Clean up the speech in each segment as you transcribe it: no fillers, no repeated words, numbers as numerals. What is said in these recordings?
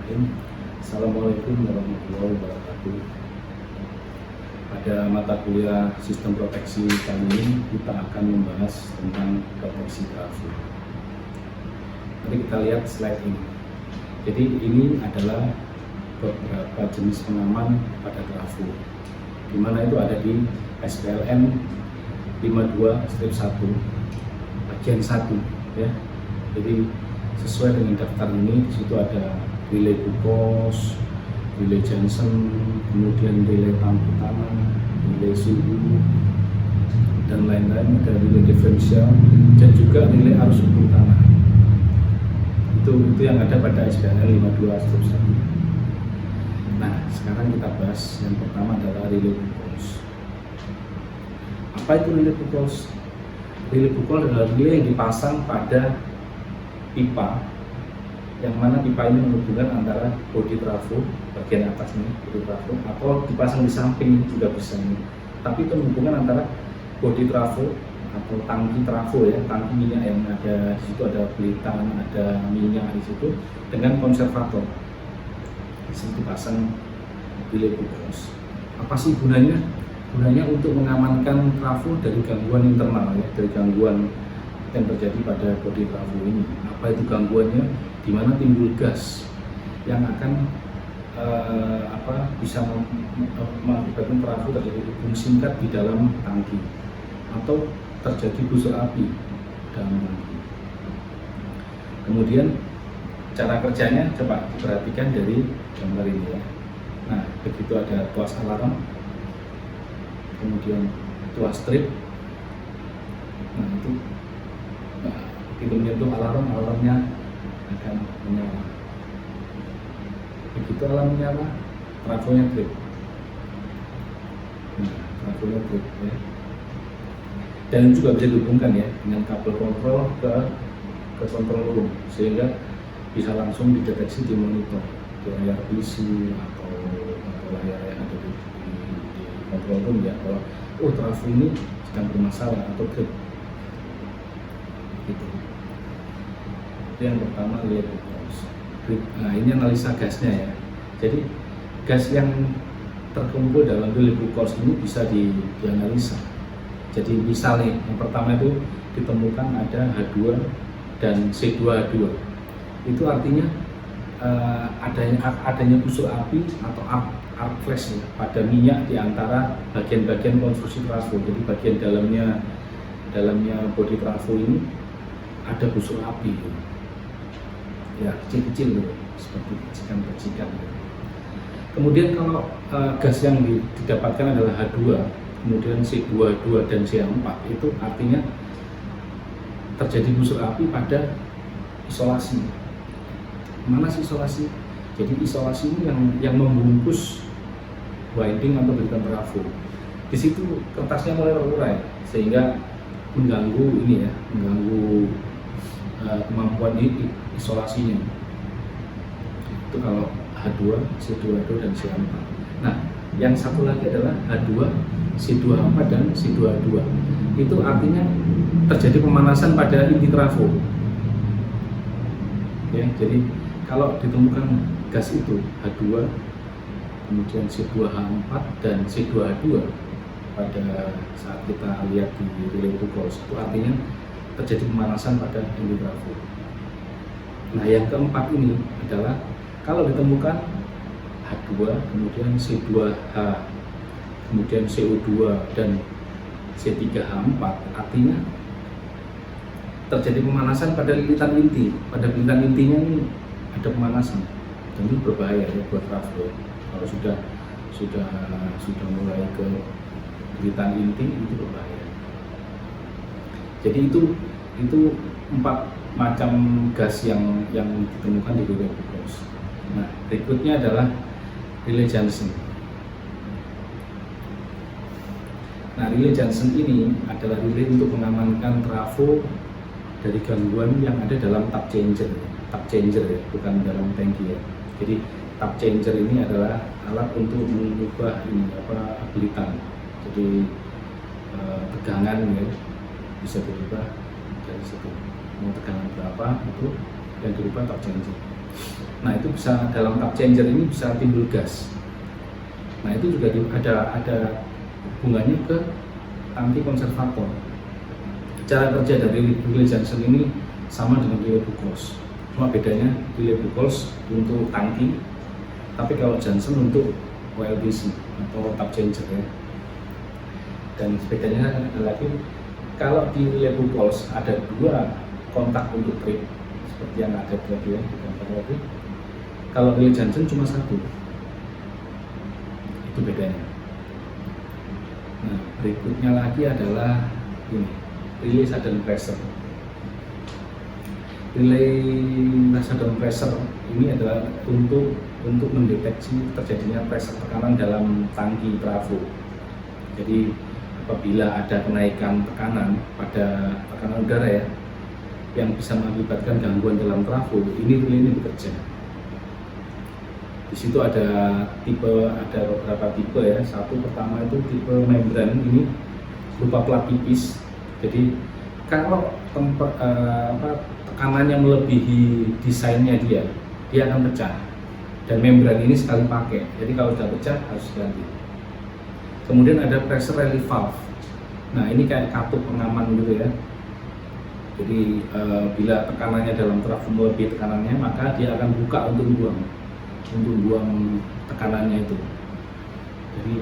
Bismillahirrahmanirrahim. Assalamualaikum warahmatullahi wabarakatuh. Pada mata kuliah sistem proteksi kali ini kita akan membahas tentang proteksi trafo. Mari kita lihat slide ini. Jadi ini adalah beberapa jenis pengaman pada trafo, di mana itu ada di SPLN 52-1 bagian 1 ya. Jadi sesuai dengan daftar ini, di situ ada relay Bucos, relay Johnson, kemudian relay tangki tanah, relay suhu, dan lain-lain. Ada relay diferensial dan juga relay arus hukum tanah. Itu yang ada pada SPLN 52-1. Nah, sekarang kita bahas yang pertama adalah relay Bucos. Apa itu relay Bucos? Relay Bucos adalah relay yang dipasang pada pipa, yang mana pipa ini menghubungkan antara bodi trafo bagian atas ini, bodi trafo, atau dipasang di samping juga bisa ini. Tapi itu menghubungkan antara bodi trafo atau tangki trafo ya, tangki minyak yang ada di situ, ada pelitan, ada minyak di situ, dengan konservator. Di situ dipasang relay Bucos. Apa sih gunanya? Gunanya untuk mengamankan trafo dari gangguan internal ya, dari gangguan yang terjadi pada bodi trafo ini. Apa itu gangguannya? Di mana timbul gas yang akan bisa mengakibatkan trafo terjadi hubung singkat di dalam tangki atau terjadi busur api dalam tangki. Kemudian cara kerjanya coba diperhatikan dari gambar ini ya. Nah, begitu ada tuas alarm, kemudian tuas strip. Nah, itu begitu menyentuh alarmnya akan menyala. Begitu alarm menyala, trafonya trip. Nah, trafonya trip ya. Dan juga bisa dihubungkan ya dengan kabel kontrol ke control room, sehingga bisa langsung dideteksi di monitor, di layar PC atau layar yang ada di control room ya, kalau trafo ini sedang bermasalah atau trip. Gitu. Yang pertama relay Bucos. Nah, ini analisa gasnya ya. Jadi gas yang terkumpul dalam relay Bucos ini bisa dianalisa. Jadi misalnya yang pertama itu ditemukan ada H2 dan C2H2. Itu artinya adanya busur api atau arc flash ya, pada minyak di antara bagian-bagian konstruksi trafo. Jadi bagian dalamnya bodi trafo ini ada busur api ya, kecil-kecil seperti percikan-percikan. Kemudian kalau gas yang didapatkan adalah H2, kemudian C2H2 dan C4, itu artinya terjadi busur api pada isolasi. Mana sih isolasi? Jadi isolasi ini yang membungkus winding atau belitan trafo. Di situ kertasnya mulai terurai sehingga mengganggu ini ya, mengganggu kemampuan isolasinya. Itu kalau H2, C2H2 dan C4. Nah, yang satu lagi adalah H2, C2H4 dan C2H2. Itu artinya terjadi pemanasan pada inti trafo. Ya, jadi kalau ditemukan gas itu H2, kemudian C2H4 dan C2H2 pada saat kita lihat di relay Bucos, itu artinya terjadi pemanasan pada inti trafo. Nah, yang keempat ini adalah kalau ditemukan H2, kemudian C2H, kemudian CO2 dan C3H4, artinya terjadi pemanasan pada lilitan inti. Pada lilitan intinya ini ada pemanasan, dan ini berbahaya ya buat trafo. Kalau sudah mulai ke lilitan inti, itu berbahaya. Jadi itu 4 macam gas yang ditemukan di relay Bucos. Nah, berikutnya adalah relay Johnson. Nah, relay Johnson ini adalah relay untuk mengamankan trafo dari gangguan yang ada dalam tap changer ya, bukan dalam tangki ya. Jadi tap changer ini adalah alat untuk mengubah belitan. Jadi tegangan ya bisa berubah dari situ. Mau tegangan berapa itu yang dirubah tap changer. Nah itu bisa dalam tap changer ini bisa timbul gas. Nah itu juga ada hubungannya ke tangki konservator. Cara kerja dari relay Johnson ini sama dengan relay Buchholz, cuma bedanya relay Buchholz untuk tangki, tapi kalau Johnson untuk OLBC atau tap changer ya. Dan bedanya ada lagi, kalau di relay Buchholz ada 2 kontak untuk trip seperti yang ada tadi ya, di gambar tadi. Kalau relay Johnson cuma 1, itu bedanya. Nah berikutnya lagi adalah ini, relay sudden pressure. Relay sudden pressure ini adalah untuk mendeteksi terjadinya pressure tekanan dalam tangki trafo. Jadi apabila ada kenaikan tekanan pada tekanan udara ya, yang bisa mengakibatkan gangguan dalam trafo, ini relay ini bekerja. Di situ ada beberapa tipe ya. Satu pertama itu tipe membran, ini berupa plat tipis. Jadi kalau tekanannya melebihi desainnya dia akan pecah. Dan membran ini sekali pakai. Jadi kalau sudah pecah harus ganti. Kemudian ada pressure relief valve. Nah ini kayak katup pengaman gitu ya. Jadi bila tekanannya dalam trafo melebihi tekanannya, maka dia akan buka untuk buang tekanannya itu. Jadi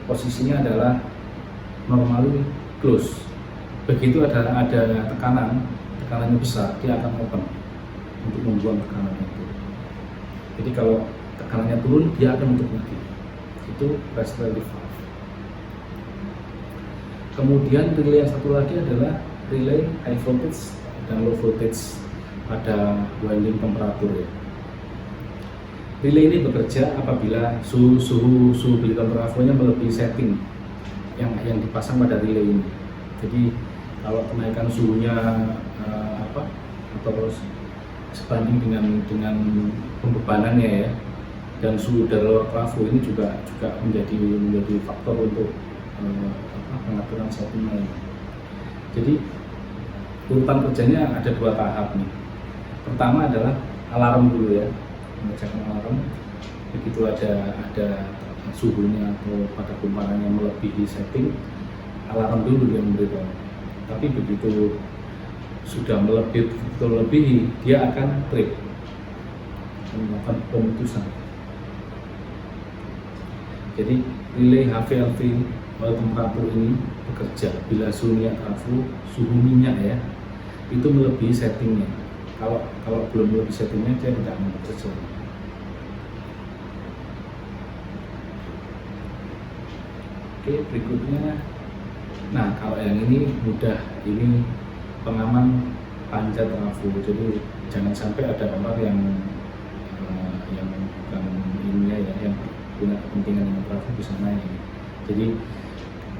posisinya adalah normally close. Begitu ada tekanannya besar, dia akan open untuk membuang tekanannya itu. Jadi kalau tekanannya turun, dia akan tutup lagi. Itu pressure relief valve. Kemudian relay yang satu lagi adalah relay high voltage dan low voltage pada winding temperatur ya. Relay ini bekerja apabila suhu biliton trafonya melebihi setting yang dipasang pada relay ini. Jadi kalau kenaikan suhunya atau sebanding dengan pembebanannya ya, dan suhu dari luar trafo ini juga menjadi faktor untuk pengaturan settingnya. Jadi urutan kerjanya ada 2 tahap nih. Pertama adalah alarm dulu ya, memecahkan alarm. Begitu ada suhunya atau pada kumparannya melebihi setting, alarm dulu yang memberitahu. Tapi begitu sudah melebihi, dia akan trip, melakukan pemutusan. Jadi relay HVLV temperatur ini bekerja bila suhu minyak ya itu melebihi settingnya. Kalau belum melebihi settingnya, dia tidak akan bekerja. Oke, berikutnya, nah kalau yang ini mudah, ini pengaman panjat trafo. Jadi jangan sampai ada orang yang bukan ininya ya, yang punya kepentingan dengan trafo bisa naik. Jadi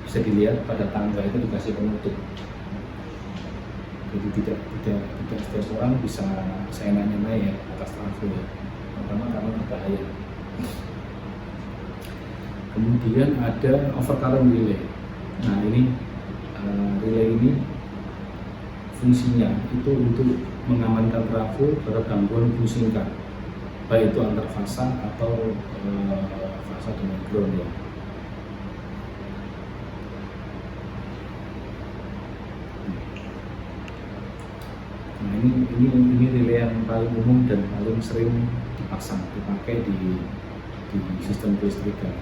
bisa dilihat pada tangga itu dikasih penutup. Jadi tidak setiap orang bisa seenaknya naik ya atas trafo ya. Pertama karena berbahaya. Kemudian ada overcurrent relay. Nah ini relay ini fungsinya itu untuk mengamankan trafo pada gangguan fungsi singkat, baik itu antar fasa atau fasa dengan ground ya. Nah ini relay yang paling umum dan paling sering dipakai di sistem kelistrikan.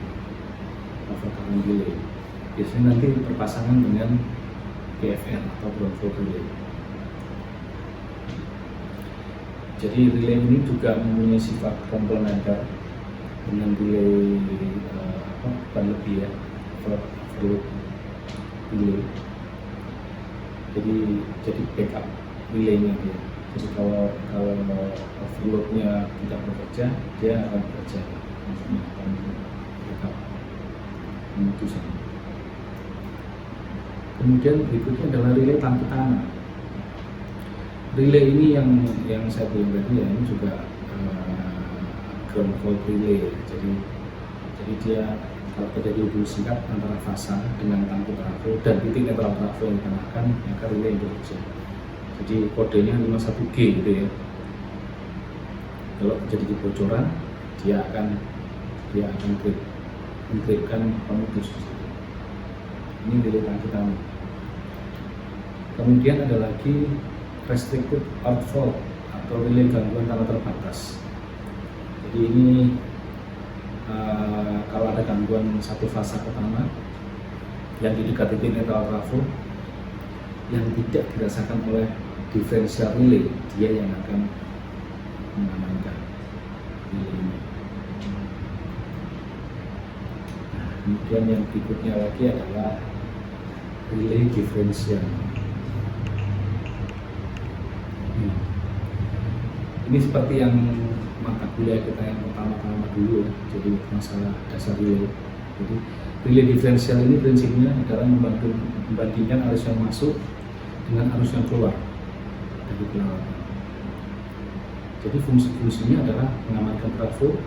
Overcurrent relay biasanya nanti berpasangan dengan PFR atau ground fault relay. Jadi relay ini juga mempunyai sifat komplementer dengan relay ban lebih ya, overload relay. Jadi backup relaynya dia. Jadi kalau overloadnya tidak bekerja, dia akan bekerja. Maksudnya akan backup pemutusan. Kemudian berikutnya adalah relay tangki tanah. Relay ini yang saya bilang tadi ya, ini juga ground fault relay. Jadi dia kalau terjadi hubungan singkat antara fasa dengan tangki trafo dan titik netral trafo yang ditambahkan, maka relay bekerja. Jadi kodenya 51G gitu ya. Kalau terjadi kebocoran, dia akan menkripkan pemutus. Ini relay tangki utama. Kemudian ada lagi restricted outflow atau relay gangguan tanah terbatas. Jadi ini kalau ada gangguan satu fasa pertama yang didekati netral trafo yang tidak dirasakan oleh diferensial relay, dia yang akan mengamankan relay ini. Nah, kemudian yang berikutnya lagi adalah relay diferensial. Ini seperti yang mata kuliah kita yang pertama-tama dulu ya, jadi masalah dasar relay. Jadi relay diferensial ini prinsipnya adalah membandingkan arus yang masuk dengan arus yang keluar dari peralatan. Jadi fungsi-fungsinya adalah mengamankan trafo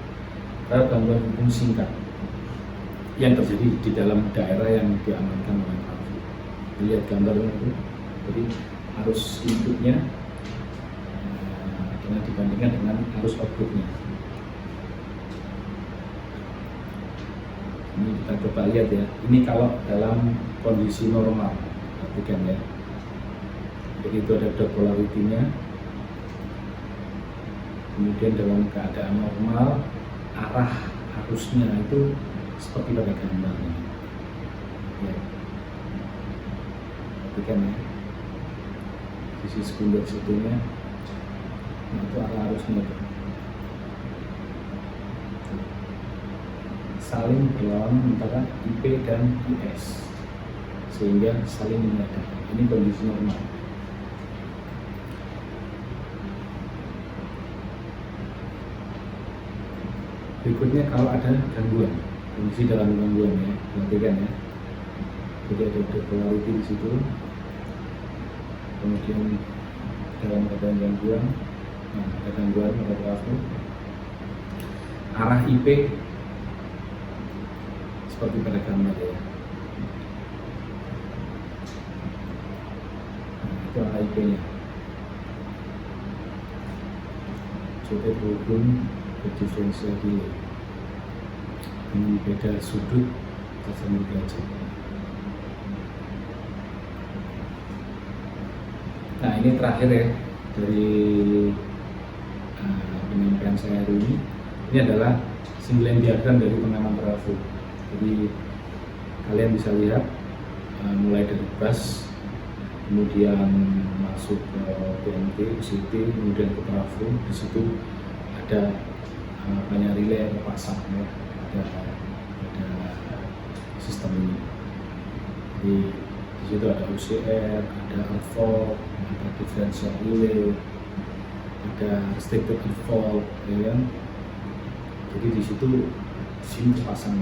terhadap gangguan hubung singkat yang terjadi di dalam daerah yang diamankan oleh trafo. Lihat gambarnya itu, jadi arus inputnya dibandingkan dengan arus outputnya. Ini kita coba lihat ya. Ini kalau dalam kondisi normal, perhatikan ya. Jadi itu ada dot polarity-nya. Kemudian dalam keadaan normal, arah arusnya itu seperti pada gambarnya. Ya. Perhatikan ya. Sisi sekunder situnya. Nah, itu arah arusnya itu. Saling berlawan antara IP dan IS sehingga saling menyadap. Ini kondisi normal. Berikutnya kalau ada gangguan, kondisi dalam gangguan ya, perhatikan ya. Jadi ada polarity di situ. Kemudian dalam keadaan gangguan, nah, ada gangguan pada trafo. Arah IP seperti pada gambar ya. Nah, itu arah IP-nya. Coba berhubung ke diferensial delay dengan beda sudut 90 derajat. Nah, ini terakhir ya dari penyampaian saya hari ini. Ini adalah single diagram dari pengaman trafo. Jadi kalian bisa lihat mulai dari bus, kemudian masuk ke PNT, UCT, kemudian ke trafo. Di situ ada banyak relay yang terpasang ya, ada sistem ini. Jadi di situ ada UCR, ada outflow, ada differential relay, ada restricted outflow, ya kan? Jadi di situ sini terpasang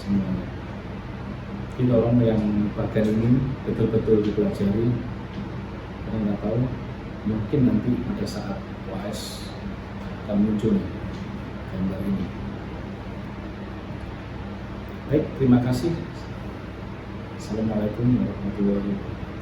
semuanya. Jadi tolong yang bagian ini betul-betul dipelajari. Karena nggak tahu, mungkin nanti pada saat UAS akan muncul gambar ini. Baik, terima kasih. Assalamualaikum warahmatullahi wabarakatuh.